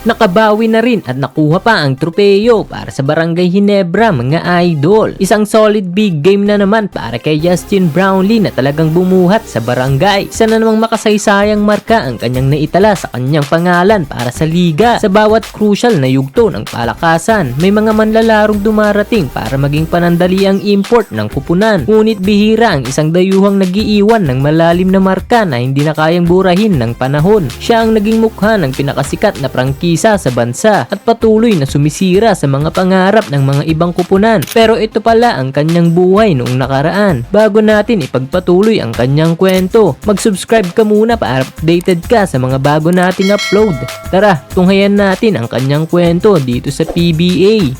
Nakabawi na rin at nakuha pa ang tropeyo para sa Barangay Ginebra mga idol. Isang solid big game na naman para kay Justin Brownlee na talagang bumuhat sa barangay. Isa na namang makasaysayang marka ang kanyang naitala sa kanyang pangalan para sa liga. Sa bawat crucial na yugto ng palakasan, may mga manlalarong dumarating para maging panandali ang import ng kupunan. Ngunit bihira ang isang dayuhang nagiiwan ng malalim na marka na hindi na kayang burahin ng panahon. Siya ang naging mukha ng pinakasikat na prangkisa sa bansa at patuloy na sumisira sa mga pangarap ng mga ibang kupunan. Pero ito pala ang kanyang buhay noong nakaraan. Bago natin ipagpatuloy ang kanyang kwento, mag-subscribe ka muna para updated ka sa mga bago nating upload. Tara, tunghayan natin ang kanyang kwento dito sa PBA.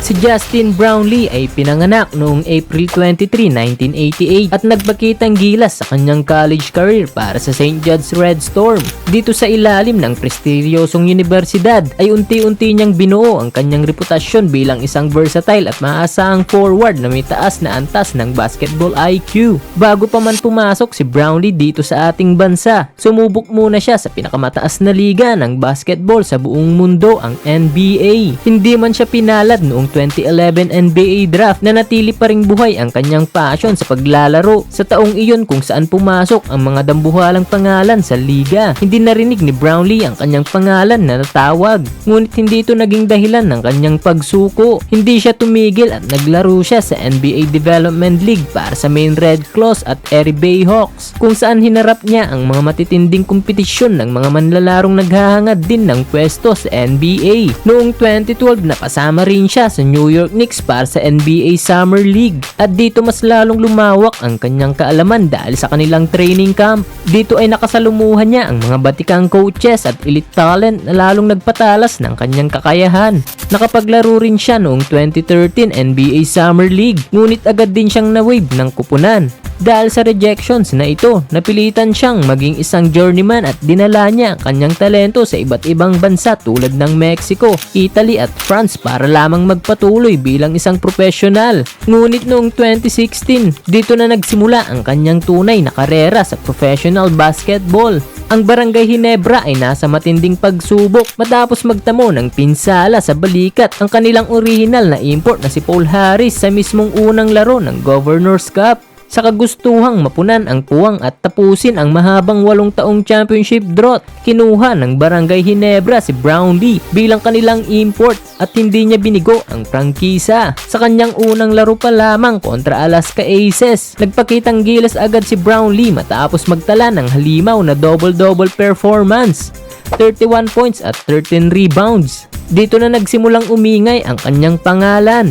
Si Justin Brownlee ay pinanganak noong April 23, 1988 at nagbakitang gilas sa kanyang college career para sa St. Jude's Red Storm. Dito sa ilalim ng prestigyosong universidad ay unti-unti niyang binuo ang kanyang reputasyon bilang isang versatile at maaasahang forward na may taas na antas ng basketball IQ. Bago pa man pumasok si Brownlee dito sa ating bansa, sumubok muna siya sa pinakamataas na liga ng basketball sa buong mundo, ang NBA. Hindi man siya pinalad noong 2011 NBA draft, na natili pa ring buhay ang kanyang passion sa paglalaro. Sa taong iyon kung saan pumasok ang mga dambuhalang pangalan sa liga, hindi narinig ni Brownlee ang kanyang pangalan na natawag. Ngunit hindi ito naging dahilan ng kanyang pagsuko. Hindi siya tumigil at naglaro siya sa NBA Development League para sa Maine Red Claws at Erie Bayhawks, kung saan hinarap niya ang mga matitinding kompetisyon ng mga manlalarong naghahangad din ng pwesto sa NBA. Noong 2012 napasama rin siya sa New York Knicks para sa NBA Summer League at dito mas lalong lumawak ang kanyang kaalaman dahil sa kanilang training camp. Dito ay nakasalumuhan niya ang mga batikang coaches at elite talent na lalong nagpatalas ng kanyang kakayahan. Nakapaglaro rin siya noong 2013 NBA Summer League, ngunit agad din siyang na-waive ng kupunan. Dahil sa rejections na ito, napilitan siyang maging isang journeyman at dinala niya ang kanyang talento sa iba't ibang bansa tulad ng Mexico, Italy at France para lamang magpatuloy bilang isang profesional. Ngunit noong 2016, dito na nagsimula ang kanyang tunay na karera sa professional basketball. Ang Barangay Ginebra ay nasa matinding pagsubok matapos magtamo ng pinsala sa balikat ang kanilang original na import na si Paul Harris sa mismong unang laro ng Governor's Cup. Sa kagustuhang mapunan ang puwang at tapusin ang mahabang 8 taong championship drought, kinuha ng Barangay Ginebra si Brownlee bilang kanilang import at hindi niya binigo ang prangkisa. Sa kanyang unang laro pa lamang kontra Alaska Aces, nagpakitang gilas agad si Brownlee matapos magtala ng halimaw na double-double performance, 31 points at 13 rebounds. Dito na nagsimulang umingay ang kanyang pangalan.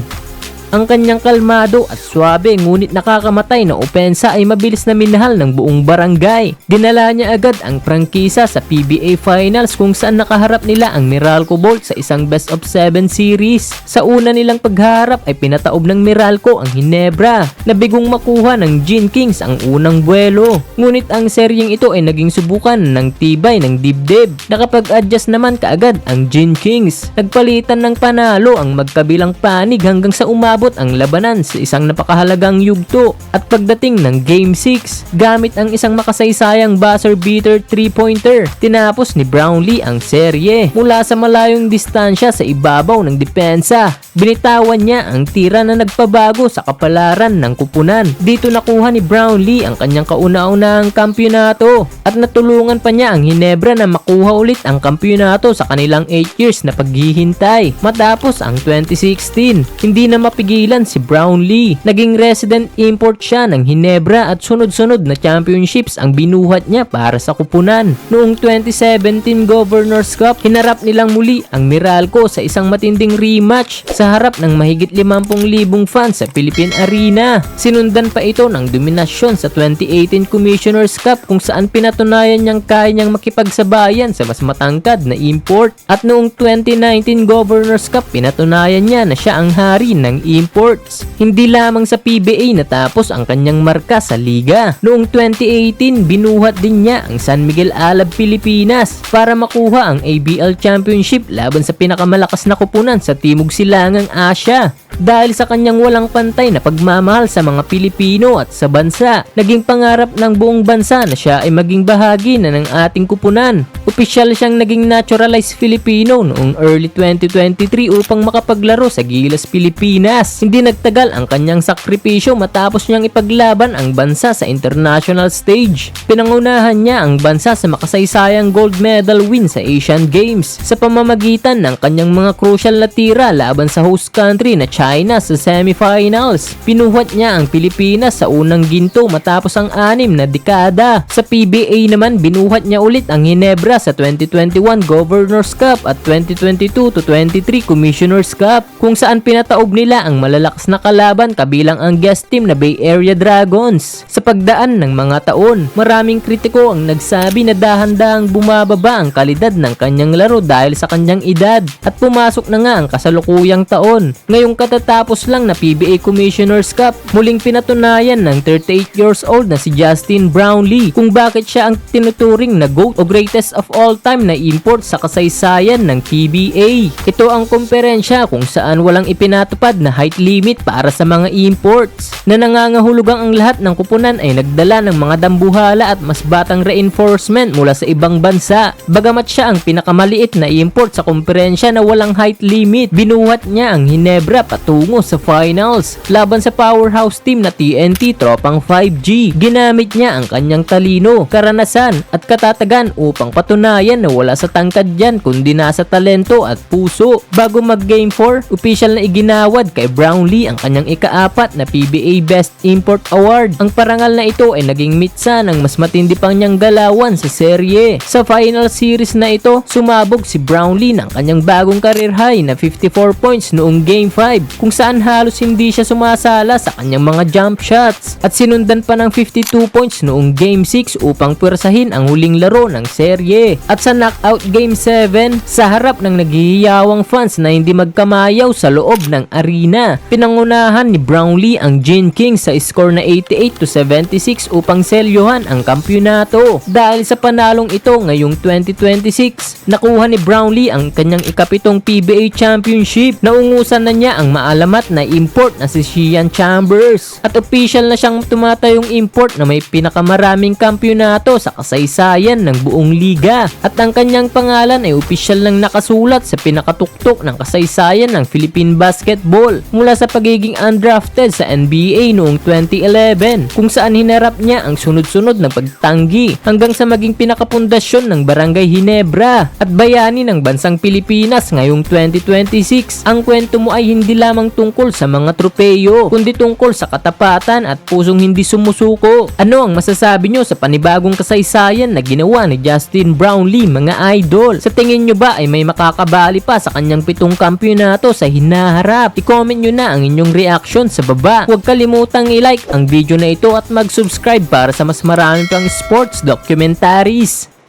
Ang kanyang kalmado at swabe ngunit nakakamatay na opensa ay mabilis na minahal ng buong barangay. Dinala niya agad ang prangkisa sa PBA Finals kung saan nakaharap nila ang Meralco Bolts sa isang best of 7 series. Sa una nilang pagharap ay pinataob ng Meralco ang Ginebra na bigong makuha ng Gin Kings ang unang buwelo. Ngunit ang seryeng ito ay naging subukan ng tibay ng dibdib. Nakapag-adjust naman kaagad ang Gin Kings. Nagpalitan ng panalo ang magkabilang panig hanggang sa umabot ang labanan sa isang napakahalagang yugto. At pagdating ng Game 6, gamit ang isang makasaysayang buzzer beater 3-pointer, tinapos ni Brownlee ang serye mula sa malayong distansya sa ibabaw ng depensa. Binitawan niya ang tira na nagpabago sa kapalaran ng kupunan. Dito nakuha ni Brownlee ang kanyang kauna-unahang kampyonato at natulungan pa niya ang Ginebra na makuha ulit ang kampyonato sa kanilang 8 years na paghihintay. Matapos ang 2016, hindi na mapigilan si Brownlee. Naging resident import siya ng Ginebra at sunod-sunod na championships ang binuhat niya para sa kupunan. Noong 2017 Governor's Cup, hinarap nilang muli ang Meralco sa isang matinding rematch sa harap ng mahigit 50,000 fans sa Philippine Arena. Sinundan pa ito ng dominasyon sa 2018 Commissioner's Cup kung saan pinatunayan niyang kaya niyang makipagsabayan sa mas matangkad na import. At noong 2019 Governor's Cup, pinatunayan niya na siya ang hari ng imports. Hindi lamang sa PBA natapos ang kanyang marka sa liga. Noong 2018, binuhat din niya ang San Miguel Alab Pilipinas para makuha ang ABL Championship laban sa pinakamalakas na kupunan sa Timog Silangang Asya. Dahil sa kanyang walang pantay na pagmamahal sa mga Pilipino at sa bansa, naging pangarap ng buong bansa na siya ay maging bahagi na ng ating kupunan. Opisyal siyang naging naturalized Filipino noong early 2023 upang makapaglaro sa Gilas, Pilipinas. Hindi nagtagal ang kanyang sakripisyo matapos niyang ipaglaban ang bansa sa international stage. Pinangunahan niya ang bansa sa makasaysayang gold medal win sa Asian Games sa pamamagitan ng kanyang mga crucial na tira laban sa host country na China sa semifinals. Pinuhat niya ang Pilipinas sa unang ginto matapos ang 6 na dekada. Sa PBA naman, binuhat niya ulit ang Ginebra sa 2021 Governors Cup at 2022-23 Commissioners Cup, kung saan pinataob nila ang malalakas na kalaban kabilang ang guest team na Bay Area Dragons. Sa pagdaan ng mga taon, maraming kritiko ang nagsabi na dahan-dahang bumababa ang kalidad ng kanyang laro dahil sa kanyang edad, at pumasok na nga ang kasalukuyang taon. Ngayong katatapos lang na PBA Commissioners Cup, muling pinatunayan ng 38 years old na si Justin Brownlee kung bakit siya ang tinuturing na GOAT o greatest of all time na import sa kasaysayan ng PBA. Ito ang komperensya kung saan walang ipinatupad na height limit para sa mga imports, na nangangahulugang ang lahat ng kupunan ay nagdala ng mga dambuhala at mas batang reinforcement mula sa ibang bansa. Bagamat siya ang pinakamaliit na import sa komperensya na walang height limit, binuhat niya ang Ginebra patungo sa finals laban sa powerhouse team na TNT Tropang 5G. Ginamit niya ang kanyang talino, karanasan at katatagan upang patunayan na wala sa tangkad yan kundi nasa talento at puso. Bago mag Game 4, opisyal na iginawad kay Brownlee ang kanyang ika-4 na PBA Best Import Award. Ang parangal na ito ay naging mitsa ng mas matindi pang niyang galawan sa serye. Sa final series na ito, sumabog si Brownlee ng kanyang bagong career high na 54 points noong Game 5, kung saan halos hindi siya sumasala sa kanyang mga jump shots, at sinundan pa ng 52 points noong Game 6 upang pwersahin ang huling laro ng serye. At sa knockout Game 7, sa harap ng naghihiyawang fans na hindi magkamayaw sa loob ng arena, pinangunahan ni Brownlee ang Gin King sa score na 88-76 upang selyohan ang kampyonato. Dahil sa panalong ito ngayong 2026, nakuha ni Brownlee ang kanyang ika-7 PBA Championship. Naungusan na niya ang maalamat na import na si Shian Chambers, at official na siyang tumatayong import na may pinakamaraming kampyonato sa kasaysayan ng buong liga, at ang kanyang pangalan ay opisyal nang nakasulat sa pinakatuktok ng kasaysayan ng Philippine Basketball mula sa pagiging undrafted sa NBA noong 2011, kung saan hinarap niya ang sunod-sunod na pagtanggi hanggang sa maging pinakapundasyon ng Barangay Ginebra at bayani ng bansang Pilipinas ngayong 2026. Ang kwento mo ay hindi lamang tungkol sa mga tropeyo, kundi tungkol sa katapatan at pusong hindi sumusuko. Ano ang masasabi nyo sa panibagong kasaysayan na ginawa ni Justin Brownlee, mga idol? Sa tingin nyo ba ay may makakabali pa sa kanyang 7 kampyonato sa hinaharap? I-comment nyo na ang inyong reaction sa baba. Huwag kalimutang i-like ang video na ito at mag-subscribe para sa mas marami pang sports documentaries.